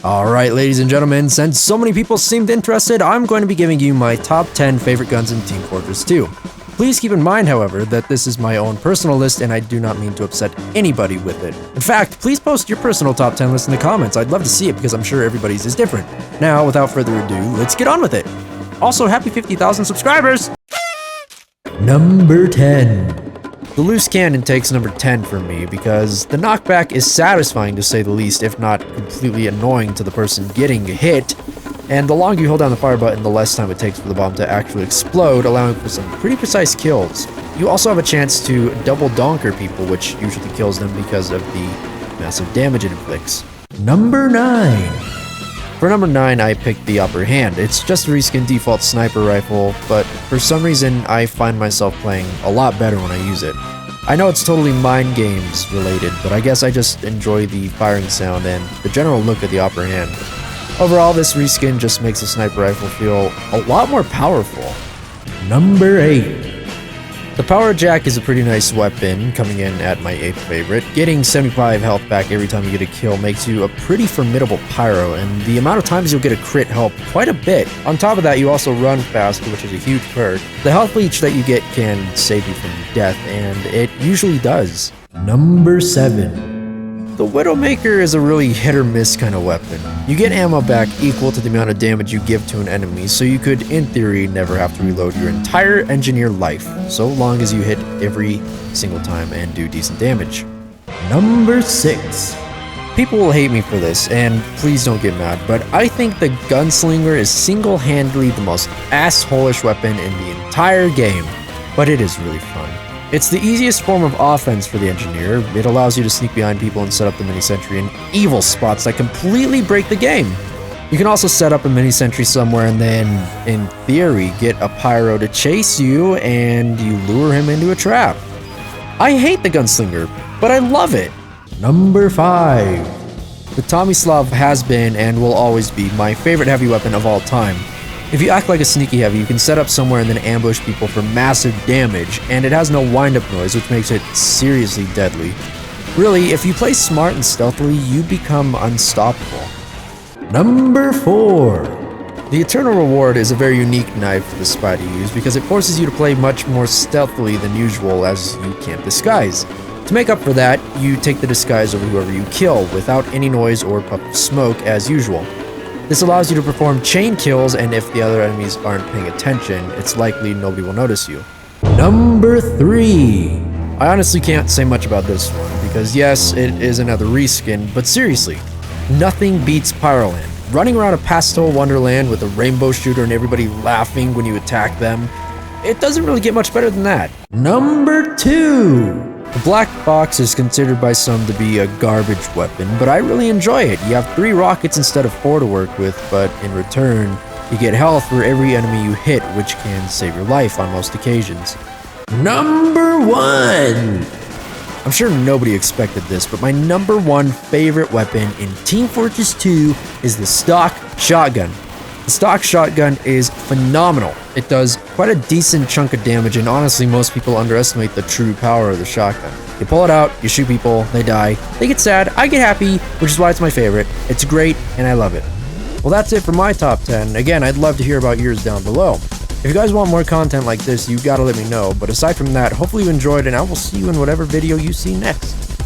Alright, ladies and gentlemen, since so many people seemed interested, I'm going to be giving you my top 10 favorite guns in Team Fortress 2. Please keep in mind, however, that this is my own personal list and I do not mean to upset anybody with it. In fact, please post your personal top 10 list in the comments. I'd love to see it because I'm sure everybody's is different. Now, without further ado, let's get on with it. Also, happy 50,000 subscribers! Number 10. The loose cannon takes number 10 for me because the knockback is satisfying to say the least, if not completely annoying to the person getting hit. And the longer you hold down the fire button, the less time it takes for the bomb to actually explode, allowing for some pretty precise kills. You also have a chance to double donker people, which usually kills them because of the massive damage it inflicts. Number 9. For number 9, I picked the upper hand. It's just a reskin default sniper rifle, but for some reason, I find myself playing a lot better when I use it. I know it's totally mind games related, but I guess I just enjoy the firing sound and the general look of the upper hand. Overall, this reskin just makes the sniper rifle feel a lot more powerful. Number 8. The Power Jack is a pretty nice weapon, coming in at my 8th favorite. Getting 75 health back every time you get a kill makes you a pretty formidable pyro, and the amount of times you'll get a crit help quite a bit. On top of that, you also run faster, which is a huge perk. The health leech that you get can save you from death, and it usually does. Number 7. The Widowmaker is a really hit-or-miss kind of weapon. You get ammo back equal to the amount of damage you give to an enemy, so you could, in theory, never have to reload your entire engineer life, so long as you hit every single time and do decent damage. Number 6. People will hate me for this, and please don't get mad, but I think the Gunslinger is single-handedly the most asshole-ish weapon in the entire game, but it is really fun. It's the easiest form of offense for the engineer. It allows you to sneak behind people and set up the mini-sentry in evil spots that completely break the game. You can also set up a mini-sentry somewhere and then, in theory, get a pyro to chase you and you lure him into a trap. I hate the Gunslinger, but I love it. Number 5. The Tomislav has been and will always be my favorite heavy weapon of all time. If you act like a sneaky heavy, you can set up somewhere and then ambush people for massive damage, and it has no wind-up noise, which makes it seriously deadly. Really, if you play smart and stealthily, you become unstoppable. Number 4. The Eternal Reward is a very unique knife for the spy to use because it forces you to play much more stealthily than usual, as you can't disguise. To make up for that, you take the disguise over whoever you kill without any noise or puff of smoke as usual. This allows you to perform chain kills, and if the other enemies aren't paying attention, it's likely nobody will notice you. Number 3. I honestly can't say much about this one, because yes, it is another reskin, but seriously, nothing beats Pyroland. Running around a pastel wonderland with a rainbow shooter and everybody laughing when you attack them, it doesn't really get much better than that. Number 2. The black box is considered by some to be a garbage weapon, but I really enjoy it. You have 3 rockets instead of 4 to work with, but in return, you get health for every enemy you hit, which can save your life on most occasions. Number 1! I'm sure nobody expected this, but my number 1 favorite weapon in Team Fortress 2 is the stock shotgun. The stock shotgun is phenomenal. It does quite a decent chunk of damage, and honestly, most people underestimate the true power of the shotgun. You pull it out, you shoot people, they die, they get sad, I get happy, which is why it's my favorite. It's great, and I love it. Well, that's it for my top 10. Again, I'd love to hear about yours down below. If you guys want more content like this, you gotta let me know, but aside from that, hopefully you enjoyed, and I will see you in whatever video you see next.